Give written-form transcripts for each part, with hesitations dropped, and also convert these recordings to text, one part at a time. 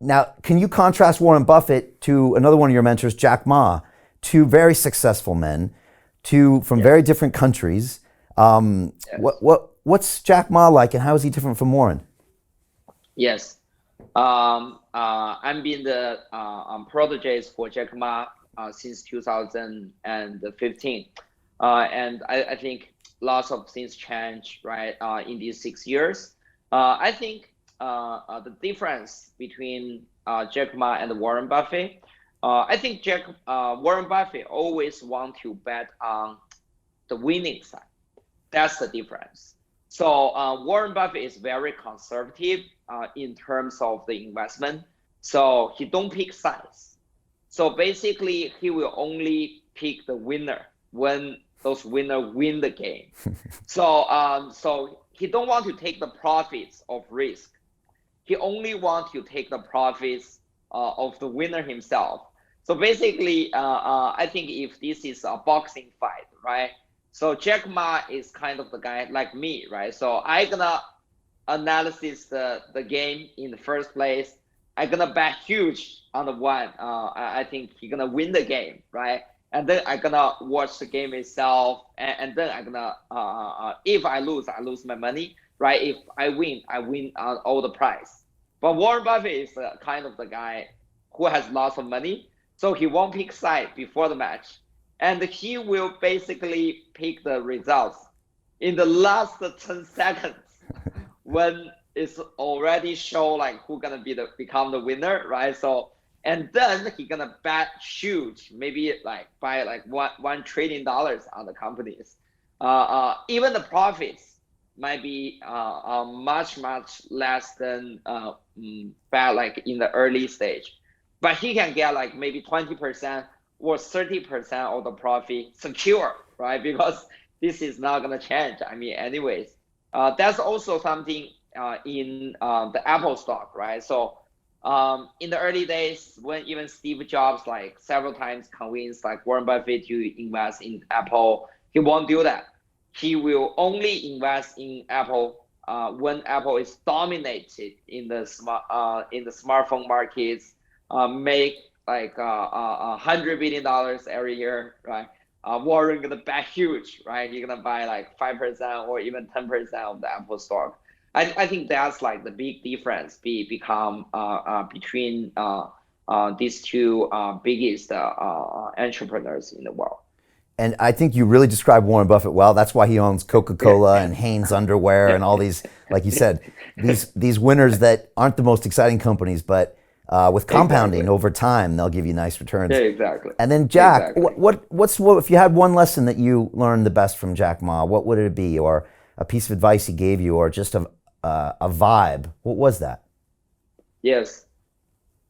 Now, can you contrast Warren Buffett to another one of your mentors, Jack Ma, two very successful men, two from very Yes, different countries? yes, What's Jack Ma like, and how is he different from Warren? yes. I'm been the proteges for Jack Ma since 2015, and I think lots of things change, right, in these 6 years. I think the difference between Jack Ma and Warren Buffett, I think Warren Buffett always want to bet on the winning side. That's the difference. So Warren Buffett is very conservative in terms of the investment. So he don't pick sides. So basically, he will only pick the winner when those winner win the game. So he don't want to take the profits of risk. He only wants to take the profits of the winner himself. So basically, I think if this is a boxing fight, right? So Jack Ma is kind of the guy like me, right? So I gonna analysis the game in the first place. I gonna bet huge on the one. I think he gonna win the game, right? And then I gonna watch the game itself, and then I gonna if I lose my money, right? If I win all the prize. But Warren Buffett is kind of the guy who has lots of money, so he won't pick side before the match, and he will basically pick the results in the last 10 seconds when it's already show like who gonna be the become the winner, right? So and then he gonna bet huge, maybe like by like $1 trillion on the companies. Even the profits might be much less than bet like in the early stage, but he can get like maybe 20% or 30% of the profit secure, right? Because this is not gonna change. I mean, anyways, that's also something in the Apple stock, right? So in the early days, when even Steve Jobs like several times convinced like Warren Buffett to invest in Apple, he won't do that. He will only invest in Apple when Apple is dominated in the smartphone markets, make like $100 billion every year, right? Warren gonna bet huge, right? You're gonna buy like 5% or even 10% of the Apple stock. I think that's like the big difference become between these two biggest entrepreneurs in the world. And I think you really described Warren Buffett well. That's why he owns Coca-Cola and Hanes underwear and all these, like you said, these winners that aren't the most exciting companies, but with compounding Exactly. over time, they'll give you nice Yeah, returns. exactly. And then Jack, Exactly. what if you had one lesson that you learned the best from Jack Ma? What would it be, or a piece of advice he gave you, or just a vibe? What was that? Yes.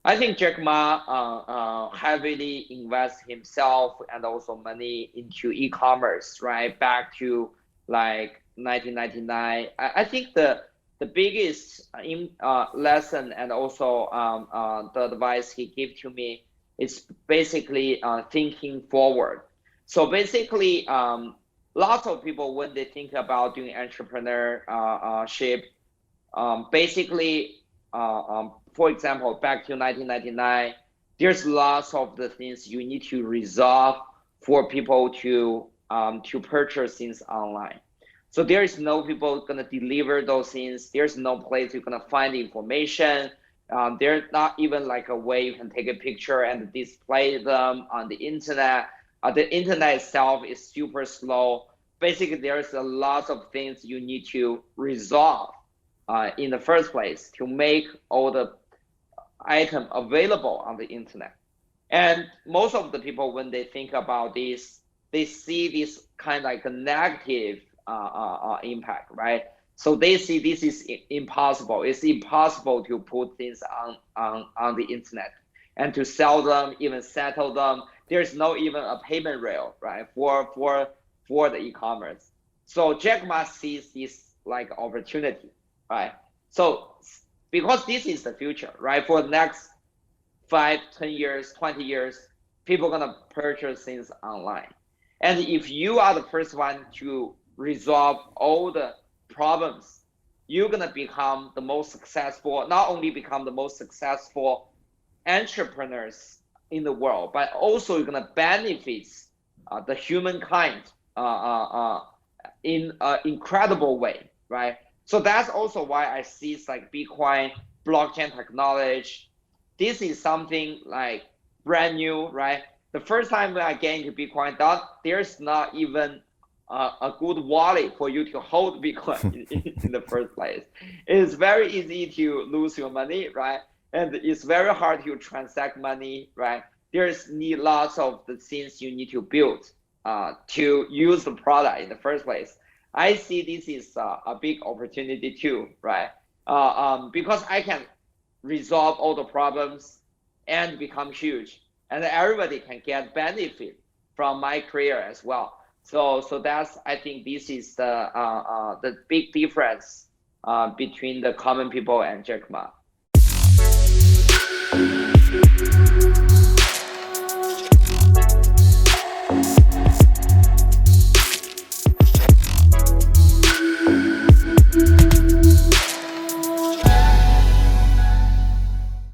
I think Jack Ma heavily invests himself and also money into e-commerce, right? Back to like 1999. I think the biggest lesson and also the advice he gave to me is basically thinking forward. So basically, lots of people when they think about doing entrepreneurship, basically, for example, back to 1999, there's lots of the things you need to resolve for people to purchase things online. So there is no people gonna deliver those things. There's no place you're gonna find the information. There's not even like a way you can take a picture and display them on the internet. The internet itself is super slow. Basically, there's a lot of things you need to resolve in the first place to make all the item available on the internet. And most of the people, when they think about this, they see this kind of like a negative impact, right? So they see this is impossible. It's impossible to put things on the internet and to sell them, even settle them. There's no even a payment rail, right, for the e-commerce. So Jack Ma sees this like opportunity, right? So because this is the future, right? For the next 5, 10 years, 20 years, people are gonna purchase things online. And if you are the first one to resolve all the problems you're gonna become the most successful, not only become the most successful entrepreneurs in the world, but also you're gonna benefit the humankind in an incredible way, right? So that's also why I see it's like Bitcoin, blockchain technology. This is something like brand new, right? The first time when I get into Bitcoin, there's not even a good wallet for you to hold Bitcoin in the first place. It's very easy to lose your money, right? And it's very hard to transact money, right? There's need lots of the things you need to build to use the product in the first place. I see this is a big opportunity too, right? Because I can resolve all the problems and become huge, and everybody can get benefit from my career as well. So that's, I think this is the big difference between the common people and Jack Ma.